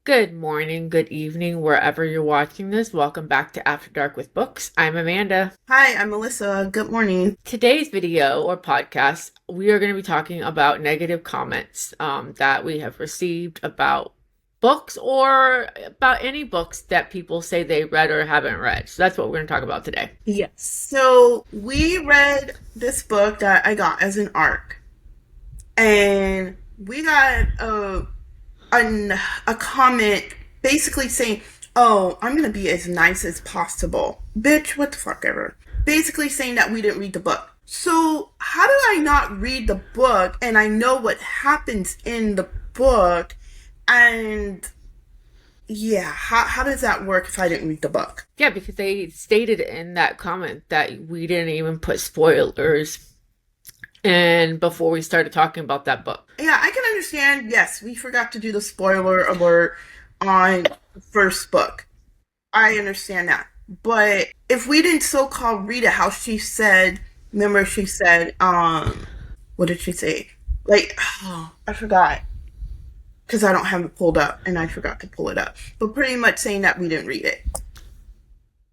Good morning, good evening, wherever you're watching this. Welcome back to After Dark with Books. I'm Amanda. Hi, I'm Melissa. Good morning. Today's video or podcast, we are going to be talking about negative comments that we have received about books or about any books that people say they read or haven't read. So that's what we're going to talk about today. Yes. So we read this book that I got as an ARC, and we got a comment basically saying, "Oh, I'm gonna be as nice as possible, bitch. What the fuck ever." Basically saying that we didn't read the book. So how do I not read the book and I know what happens in the book? And yeah, how does that work if I didn't read the book? Yeah, because they stated in that comment that we didn't even put spoilers and before we started talking about that book. Yeah, I can understand. Yes, we forgot to do the spoiler alert on the first book. I understand that. But if we didn't so-called read it, how she said, remember she said, what did she say? Like, oh, I forgot. Because I don't have it pulled up and I forgot to pull it up. But pretty much saying that we didn't read it.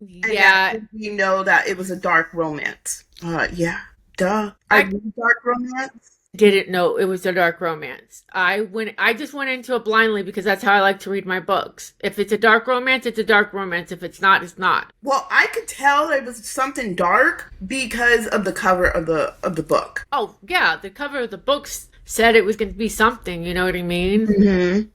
And Yeah, that we know that it was a dark romance. Yeah. Duh. I I read dark romance. didn't know it was a dark romance. I just went into it blindly because that's how I like to read my books. If it's a dark romance, it's a dark romance. If it's not, it's not. Well, I could tell it was something dark because of the cover of the book. Oh, yeah, the cover of the books said it was going to be something, you know what I mean? Mm-hmm.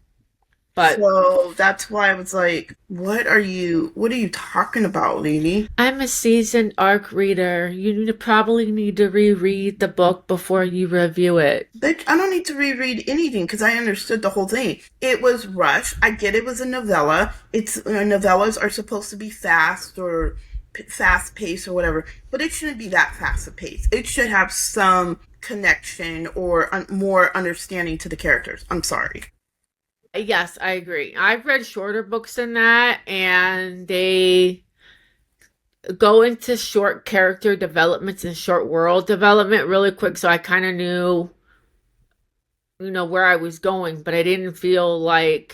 But So that's why I was like, what are you talking about, lady? I'm a seasoned ARC reader. Probably need to reread the book before you review it. Bitch, I don't need to reread anything because I understood the whole thing. It was rushed. I get it was a novella. Novellas are supposed to be fast or fast paced or whatever, but it shouldn't be that fast paced. It should have some connection or more understanding to the characters. I'm sorry. Yes, I agree. I've read shorter books than that, and they go into short character developments and short world development really quick, so I kind of knew, where I was going, but I didn't feel like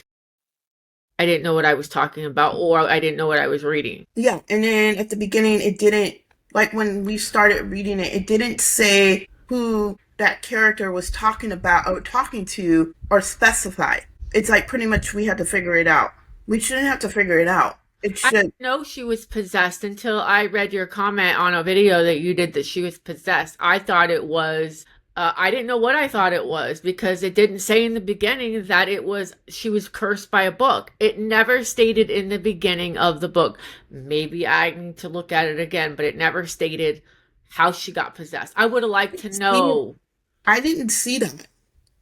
I didn't know what I was talking about or I didn't know what I was reading. Yeah, and then at the beginning, it didn't, like when we started reading it, it didn't say who that character was talking about or talking to or specify. It's like pretty much we had to figure it out. We shouldn't have to figure it out. It I should. didn't know she was possessed until I read your comment on a video that you did that she was possessed. I thought it was I didn't know what I thought it was because it didn't say in the beginning that she was cursed by a book. It never stated in the beginning of the book. Maybe I need to look at it again, but it never stated how she got possessed. I would have liked to know. I didn't see that.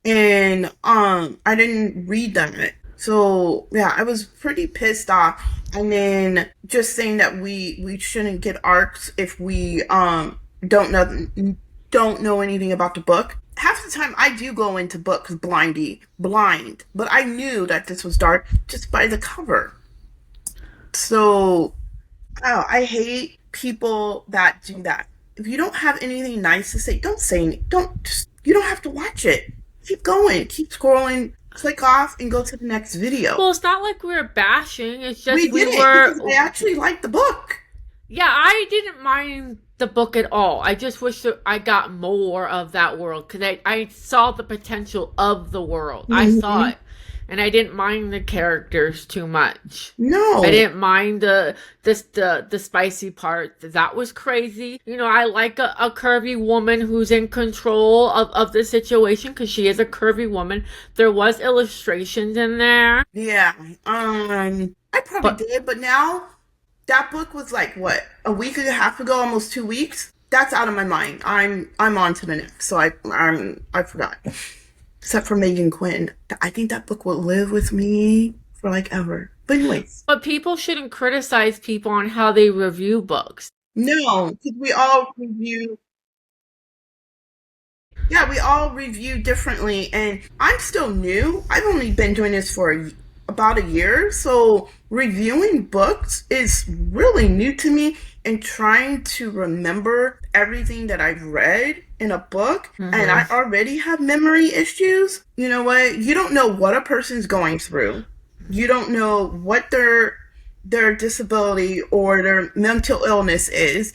And I didn't read that. So yeah, I was pretty pissed off. And then just saying that we shouldn't get arcs if we don't know anything about the book. Half the time I do go into books blind, but I knew that this was dark just by the cover. So oh, I hate people that do that. If you don't have anything nice to say, don't say any, don't just you don't have to watch it. Keep going, keep scrolling, click off and go to the next video. Well, it's not like we were bashing. It's We just we did it were. because I actually liked the book. Yeah, I didn't mind the book at all. I just wish that I got more of that world because I saw the potential of the world. I saw Mhm. it. And I didn't mind the characters too much. I No. didn't mind the spicy part. That was crazy. I like a curvy woman who's in control of the situation because she is a curvy woman. There was illustrations in there. Yeah. I probably But did, but now that book was like what, a week and a half ago, almost 2 weeks. That's out of my mind. I'm on to the next. So I forgot. Except for Megan Quinn. I think that book will live with me for like ever. But anyways, but people shouldn't criticize people on how they review books. no, because we all review. Yeah, we all review differently, and I'm still new. I've only been doing this for about a year, so reviewing books is really new to me. And trying to remember everything that I've read in a book, and Hmm. I already have memory issues. You know what? You don't know what a person's going through. You don't know what their disability or their mental illness is.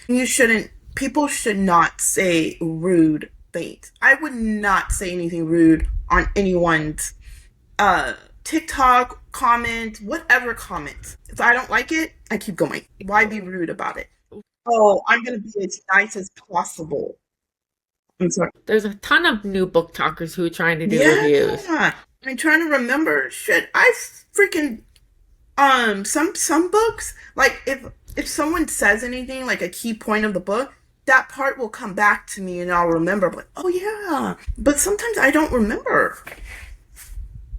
People should not say rude things. I would not say anything rude on anyone's uh TikTok comment, whatever comments. If I don't like it, I keep going. Why be rude about it? Oh, I'm gonna be as nice as possible. I'm sorry. There's a ton of new book talkers who are trying to do reviews. Yeah. I'm trying to remember. Shit, I freaking some books, like if someone says anything like a key point of the book, that part will come back to me and I'll remember, but oh yeah, but sometimes I don't remember.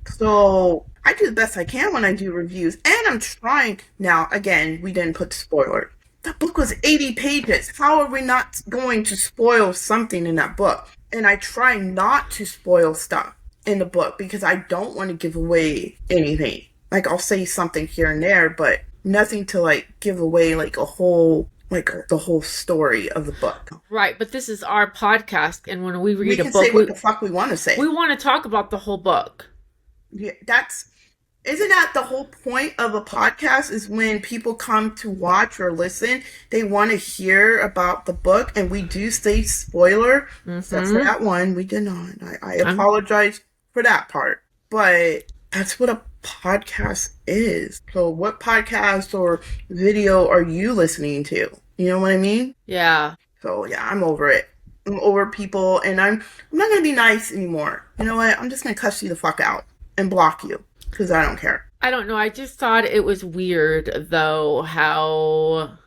So I do the best I can when I do reviews, and I'm trying. Now again, we didn't put spoiler. That book was 80 pages. How are we not going to spoil something in that book? And I try not to spoil stuff in the book because I don't want to give away anything. Like, I'll say something here and there, but nothing to like give away like the whole story of the book. Right, but this is our podcast, and when we We read a can book, say what the fuck we want to say. we want to talk about the whole book. Yeah, isn't that the whole point of a podcast? Is when people come to watch or listen, they want to hear about the book, and we do say spoiler. Except for that one, we did not. I apologize for that part, but that's what a podcast is. So, what podcast or video are you listening to? You know what I mean? Yeah. So yeah, I'm over it. I'm over people, and I'm not gonna be nice anymore. You know what? I'm just gonna cuss you the fuck out and block you because I don't care. I don't know. I just thought it was weird, though, how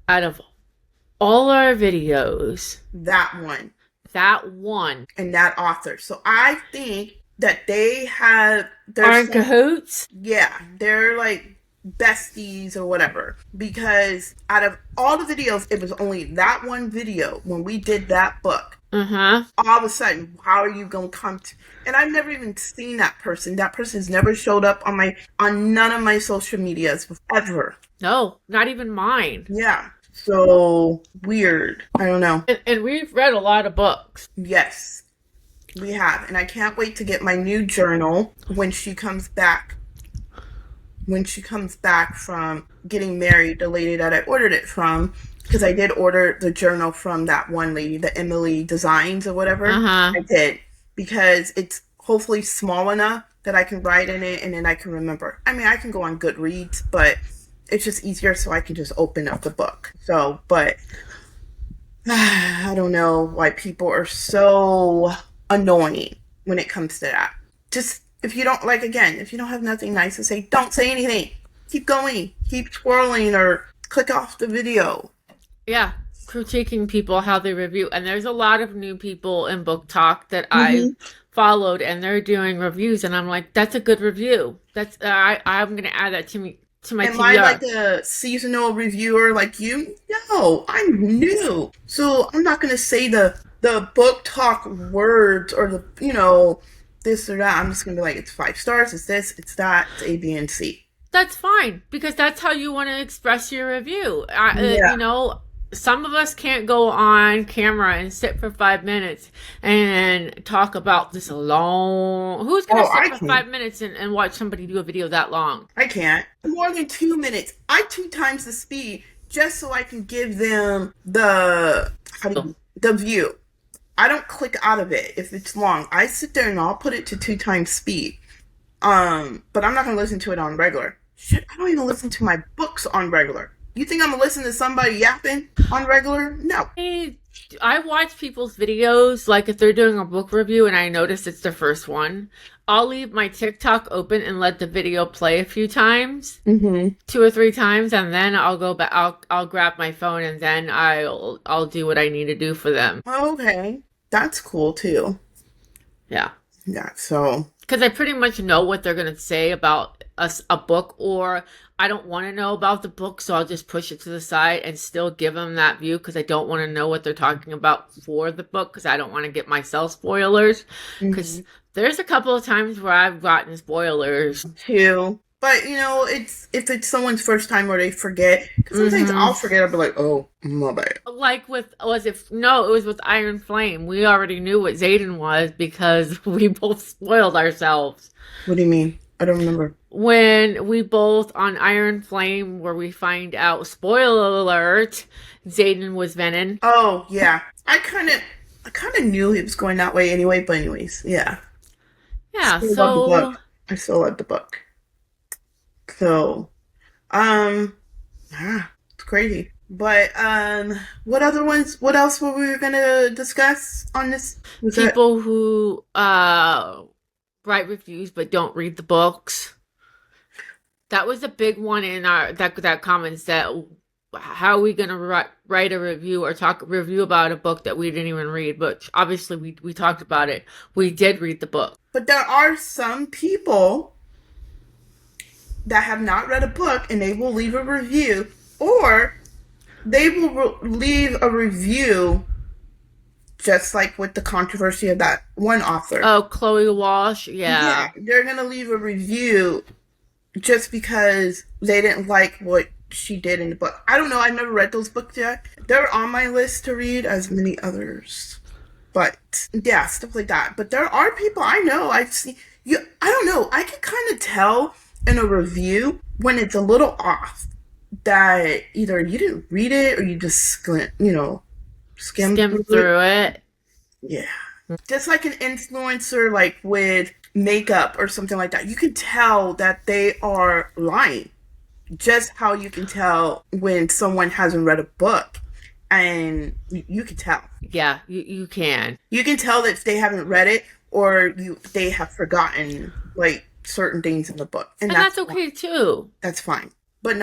out of all our videos, That one and that author. So I think that they have are in cahoots. yeah, they're like besties or whatever, because out of all the videos, it was only that one video when we did that book. All of a sudden, how are you gonna come to? And I've never even seen that person. That person's never showed up on none of my social medias ever. No, not even mine. Yeah, so weird. I don't know. And we've read a lot of books. Yes, we have, and I can't wait to get my new journal when she comes back. When she comes back from getting married, the lady that I ordered it from, because I did order the journal from that one lady, the Emily Designs or whatever. I did, because it's hopefully small enough that I can write in it and then I can remember. I mean, I can go on Goodreads, but it's just easier so I can just open up the book. So, but I don't know why people are so annoying when it comes to that. Just, if you don't, like, again, if you don't have nothing nice to say, don't say anything. Keep going. Keep scrolling or click off the video. Yeah, critiquing people how they review. And there's a lot of new people in Book Talk that I followed, and they're doing reviews, and I'm like, that's a good review. That's I'm gonna add that to my Am TBR. I like a seasonal reviewer like you? No, I'm new. So I'm not gonna say the book talk words or the, this or that. I'm just gonna be like, it's 5 stars, it's this, it's that, it's A, B, and C. That's fine, because that's how you want to express your review. Yeah. Some of us can't go on camera and sit for 5 minutes and talk about this long. Who's going to sit for 5 minutes and watch somebody do a video that long? I can't. More than 2 minutes. I 2 times the speed just so I can give them the view. I don't click out of it if it's long. I sit there and I'll put it to 2 times speed. But I'm not going to listen to it on regular. Shit, I don't even listen to my books on regular. You think I'm gonna listen to somebody yapping on regular? No. I watch people's videos, like if they're doing a book review and I notice it's the first one, I'll leave my TikTok open and let the video play a few times, 2 or 3 times, and then I'll go back. I'll grab my phone and then I'll do what I need to do for them. Okay, that's cool too. Yeah. Yeah. So. Because I pretty much know what they're gonna say about a book, or I don't want to know about the book, so I'll just push it to the side and still give them that view because I don't want to know what they're talking about for the book, because I don't want to get myself spoilers. Because there's a couple of times where I've gotten spoilers too. But, if it's someone's first time or they forget, because sometimes I'll forget, I'll be like, oh, my bad. Like it was with Iron Flame. We already knew what Xaden was because we both spoiled ourselves. What do you mean? I don't remember. When we both on Iron Flame, where we find out, spoiler alert, Xaden was Venom. Oh yeah, I kind of knew he was going that way anyway. But anyways, yeah. Yeah, Still love the so book. I still love the book. So, it's crazy. But what other ones? What else were we gonna discuss on this? Was that people who write reviews but don't read the books. That was a big one in our that comments that how are we gonna write a review or talk review about a book that we didn't even read? But obviously we talked about it. We did read the book. But there are some people that have not read a book and they will leave a review, or they will leave a review just like with the controversy of that one author. Oh, Chloe Walsh, yeah. They're gonna leave a review just because they didn't like what she did in the book. I don't know. I've never read those books yet. They're on my list to read, as many others. But yeah, stuff like that. But there are people I know. I've seen. I don't know. I can kind of tell in a review when it's a little off. That either you didn't read it or you just skimmed Skim through it. Yeah. Just like an influencer, like with makeup or something like that, you can tell that they are lying. Just how you can tell when someone hasn't read a book. And you can tell. Yeah, you can. You can tell that if they haven't read it or they have forgotten like certain things in the book. And that's okay too. That's fine. But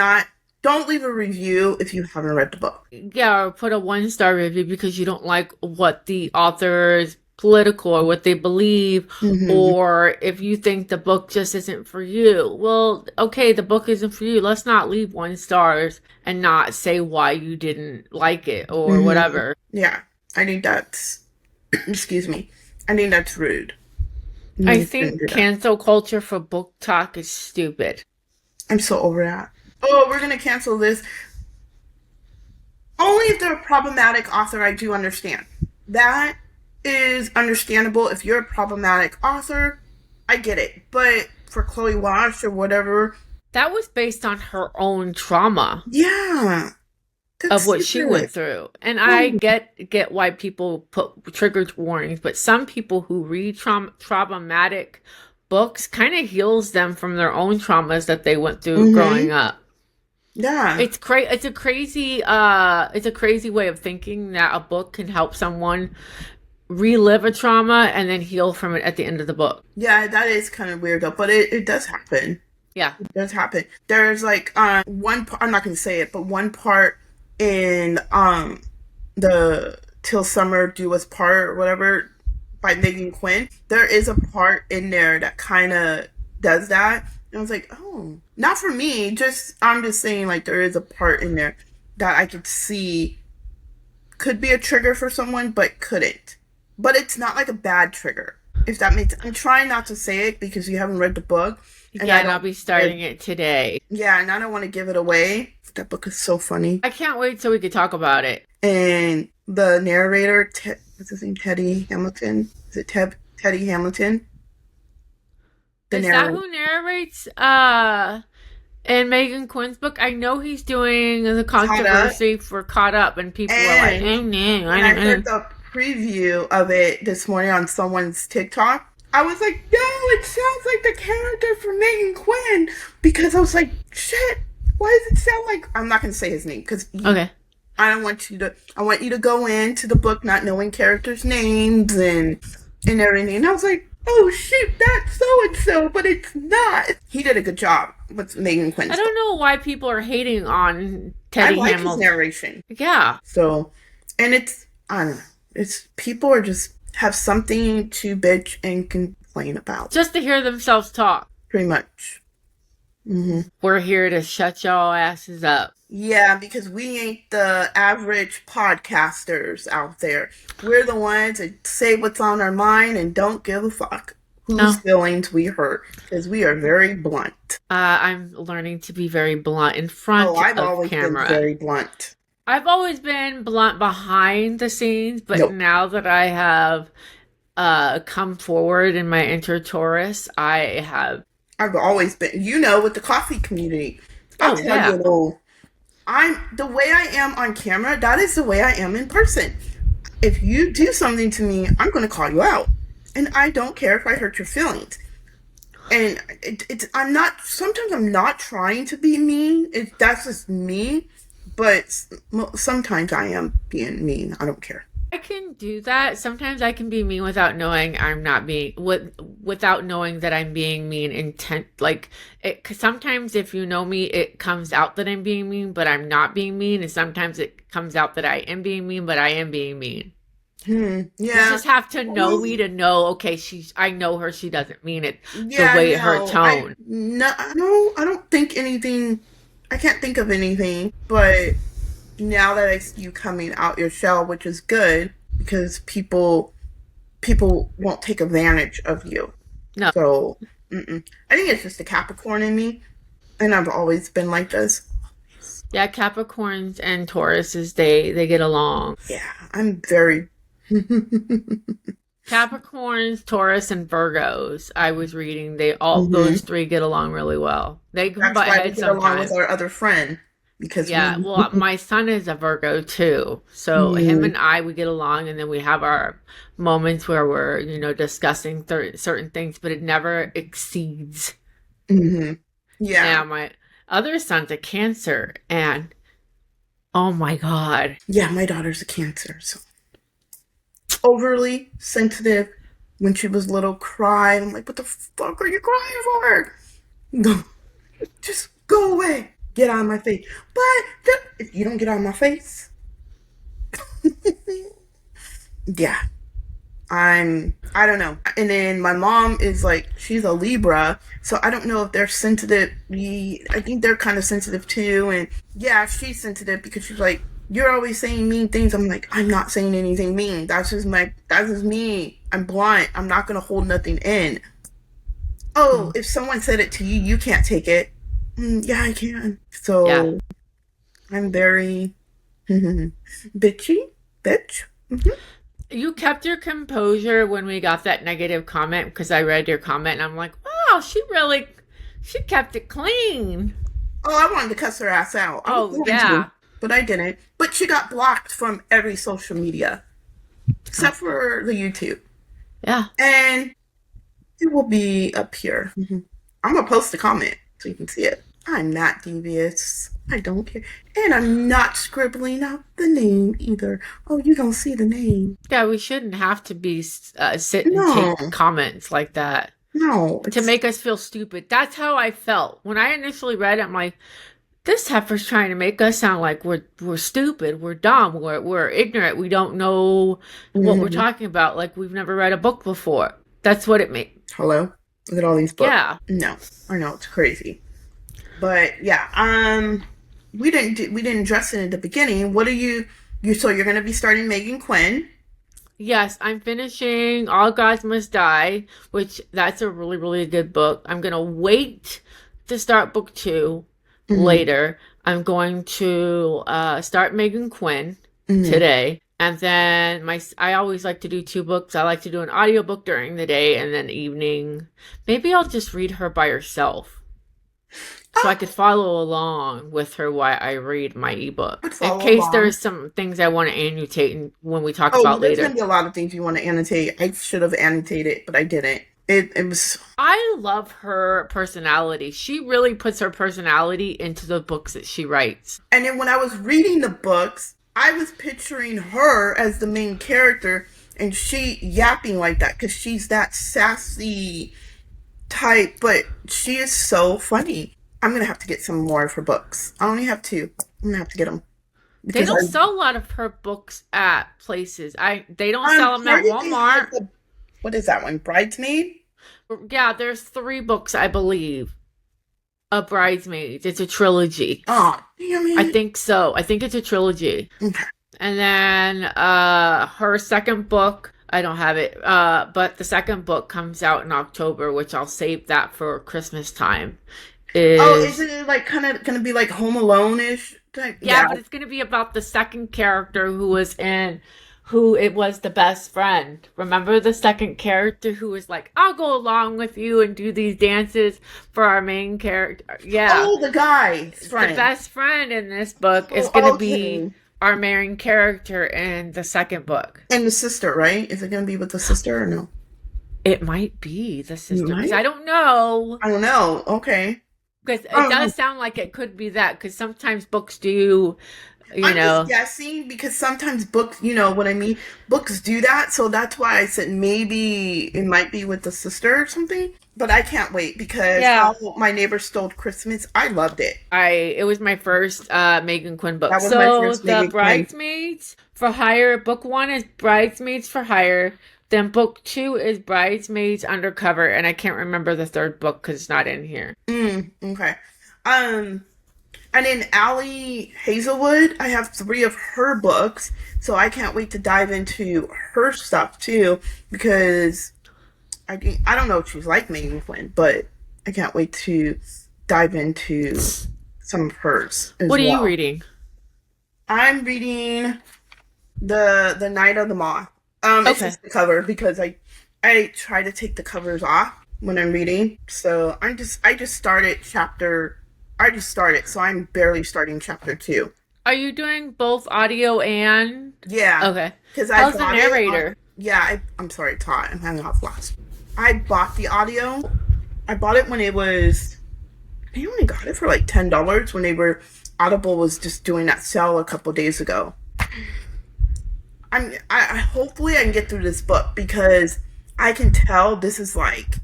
don't leave a review if you haven't read the book. Yeah, or put a 1-star review because you don't like what the author's political or what they believe, or if you think the book just isn't for you. Well, okay, the book isn't for you. Let's not leave 1 stars and not say why you didn't like it or whatever. Yeah, I think that's, excuse me, I think that's rude. I think cancel culture for book talk is stupid. I'm so over that. Oh, we're gonna cancel this. Only if they're a problematic author, I do understand. That is understandable. If you're a problematic author, I get it. But for Chloe Walsh or whatever, that was based on her own trauma. Yeah. Of what she went through. And I get why people put trigger warnings, but some people who read traumatic books kind of heals them from their own traumas that they went through growing up. Yeah. It's a crazy way of thinking that a book can help someone relive a trauma and then heal from it at the end of the book. Yeah, that is kind of weird though, but it does happen. Yeah. It does happen. There's like one part, I'm not going to say it, but one part in the Till Summer Do Us Part or whatever by Megan Quinn, there is a part in there that kind of does that. And I was like, oh, not for me. I'm just saying, like, there is a part in there that I could see could be a trigger for someone, but couldn't. But it's not like a bad trigger, if that makes sense. I'm trying not to say it because you haven't read the book. And I'll be starting it today. Yeah, and I don't want to give it away. That book is so funny. I can't wait till we can talk about it. And the narrator, what's his name? Teddy Hamilton? Is it Teddy Hamilton? Is that who narrates in Megan Quinn's book? I know he's doing the controversy for Caught Up, and people are like, no. I heard the preview of it this morning on someone's TikTok. I was like, no, it sounds like the character from Megan Quinn. Because I was like, shit, why does it sound like... I'm not going to say his name, because... Okay. I want you to go into the book not knowing characters' names and everything. And I was like, oh shit, that's so-and-so, but it's not. He did a good job with Megan Quinn. I don't know why people are hating on Teddy Hamilton. I like his narration. Yeah. So, and I don't know. It's, people are just have something to bitch and complain about. Just to hear themselves talk. Pretty much. We're here to shut y'all asses up. Yeah, because we ain't the average podcasters out there. We're the ones that say what's on our mind and don't give a fuck whose feelings we hurt, because we are very blunt. I'm learning to be very blunt in front of camera. I've always been very blunt. I've always been blunt behind the scenes, but now that I have come forward in my Enter Taurus, I have I've always been, you know, with the coffee community. I'll Oh tell you yeah. though, I'm the way I am on camera, that is the way I am in person. If you do something to me, I'm going to call you out. And I don't care if I hurt your feelings. And it's, I'm not, sometimes I'm not trying to be mean. That's just me. But sometimes I am being mean. I don't care. I can do that. Sometimes I can be mean without knowing I'm not being without knowing that I'm being mean intent like it 'cause sometimes if you know me it comes out that I'm being mean but I'm not being mean and sometimes it comes out that I am being mean but I am being mean. You Yeah. just have to know Well, me to know okay she's I know her she doesn't mean it the yeah, way her no. tone. I don't think anything, I can't think of anything. But now that I see you coming out your shell, which is good because people won't take advantage of you. No. So, I think it's just the Capricorn in me, and I've always been like this. Yeah, Capricorns and Tauruses they get along. Yeah, I'm very. Capricorns, Taurus, and Virgos. I was reading they all those Hmm. three get along really well. They can That's butt why we heads get along with sometimes. our other friend because Yeah, we. well, my son is a Virgo too, so him Mm-hmm. and I we get along, and then we have our moments where we're discussing certain things, but it never exceeds. Hmm. Yeah, Now my other son's a Cancer, and oh my God, yeah. My daughter's a Cancer, so overly sensitive. When she was little, cried. I'm like, what the fuck are you crying for? No, just go away. Get out of my face. But if you don't get out of my face, yeah, I don't know. And then my mom is like, she's a Libra, so I don't know if they're sensitive. I think they're kind of sensitive too. And yeah, she's sensitive because she's like, you're always saying mean things. I'm like, I'm not saying anything mean. That's just me. I'm blunt. I'm not gonna hold nothing in. Oh, if someone said it to you, you can't take it. Yeah, I can. yeah. So I'm very bitchy, bitch. Hmm. You kept your composure when we got that negative comment because I read your comment and I'm like, wow, she kept it clean. Oh, I wanted to cuss her ass out. I was Oh going to, yeah, but I didn't. But she got blocked from every social media except for the YouTube. yeah. And it will be up here. I'm going to post a comment so you can see it. I'm not devious. I don't care. And I'm not scribbling out the name either. Oh, you don't see the name. Yeah, we shouldn't have to be sit and No, take comments like that no. to It's, make us feel stupid. That's how I felt when I initially read it. I'm like, this heifer's trying to make us sound like we're stupid, we're dumb, we're ignorant, we don't know what we're mhm. talking about, like we've never read a book before. That's what it made. Hello? Look at all these books. Yeah. No, I know it's crazy. But yeah, we didn't address it in the beginning. What are you? So you're gonna be starting Megan Quinn. Yes, I'm finishing All Gods Must Die, which that's a really, really good book. I'm gonna wait to start book two Hmm. later. I'm going to start Megan Quinn Hmm. today. And then I always like to do two books. I like to do an audiobook during the day and then evening. Maybe I'll just read her by herself so I Oh, could follow along with her while I read my ebook would in follow case along. there's some things I want to annotate when we talk Oh, about there's gonna later. be a lot of things you want to annotate. I should have annotated, but I didn't. It was, I love her personality. She really puts her personality into the books that she writes. and then when I was reading the books, I was picturing her as the main character, and she yapping like that because she's that sassy type, but she is so funny. I'm gonna have to get some more of her books. I only have two. I'm gonna have to get them They because don't sell a lot of her books at places. They don't sell I'm them at targeting Walmart. like the, what is that one? Bridesmaid? Yeah, there's three books I believe of Bridesmaids. It's a trilogy. Oh, damn I it. think so. I think it's a trilogy. Okay. And then her second book, I don't have it. But the second book comes out in October, which I'll save that for Christmas time. Oh, isn't Is it like kind of gonna be like Home Alone ish type? Yeah, Yeah. but it's going to be about the second character who was in who it was the best friend. Remember the second character who was like, I'll go along with you and do these dances for our main character. Yeah. Oh, the guy The friend. best friend in this book is Oh, going to okay. be our main character in the second book. And the sister, right? Is it gonna be with the sister or no? It might be the sister because Might? I don't know. I don't know. Okay. Because it Um, does sound like it could be that because sometimes books do, you I'm just know. guessing because sometimes books, you know what I mean? Books do that, so that's why I said maybe it might be with the sister or something. But I can't wait because Yeah. How My Neighbor Stole Christmas, I loved it. It was my first Megan Quinn book. That was my So first the Megan Quinn. Bridesmaids for Hire, book one is Bridesmaids for Hire. Then book two is Bridesmaids Undercover, and I can't remember the third book because it's not in here. Okay. And in Allie Hazelwood, I have 3 of her books, so I can't wait to dive into her stuff too because I don't know if she's like Megan Quinn, but I can't wait to dive into some of hers as What are well. you reading? I'm reading the Night of the Moth. It's Okay. just the cover because I try to take the covers off when I'm reading. So I just started chapter. I just started, so I'm barely starting chapter 2. Are you doing both audio and? Yeah, Okay. because I How's the bought it on- narrator? yeah, I'm sorry, Todd. I'm having a hot flash. I bought the audio. I bought it when it was. I only got it for like $10 when Audible was just doing that sale a couple days ago. I hopefully I can get through this book because I can tell this is like.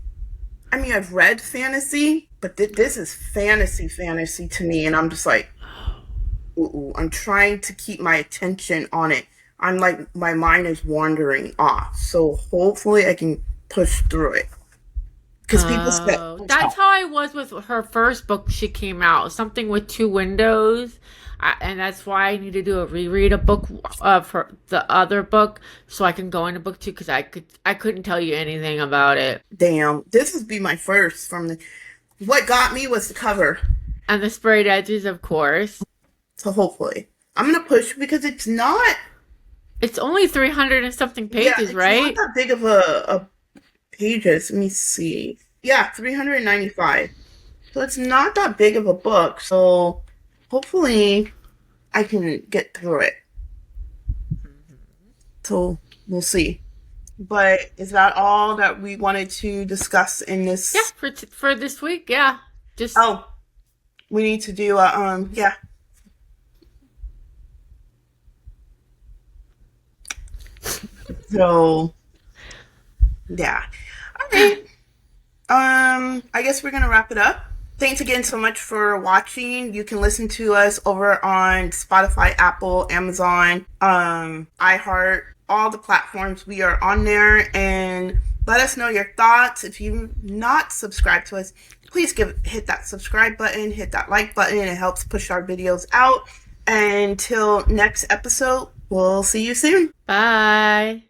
I mean, I've read fantasy, but this is fantasy to me, and I'm just like, ooh, I'm trying to keep my attention on it. I'm like, my mind is wandering off, so hopefully I can push through it. Because people said, Oh, that's how I was with her first book. She came out something with 2 windows, and that's why I need to do a reread a book of her the other book so I can go into book 2 because I couldn't tell you anything about it. damn, this would be my first from the. What got me was the cover, And the sprayed edges, of course. so hopefully I'm gonna push because it's not. It's only 300 and something Yeah, pages, it's right? not that big of a pages. Let me see. Yeah, 395. So it's not that big of a book. So hopefully I can get through it. So we'll see. But is that all that we wanted to discuss in this? Yeah, for this week, yeah. Just Oh, we need to do a yeah. So yeah. All right. I guess we're gonna wrap it up. Thanks again so much for watching. You can listen to us over on Spotify, Apple, Amazon, iHeart, all the platforms. We are on there, and let us know your thoughts. If you've not subscribed to us, please hit that subscribe button, hit that like button. It helps push our videos out. Until next episode, we'll see you soon. bye.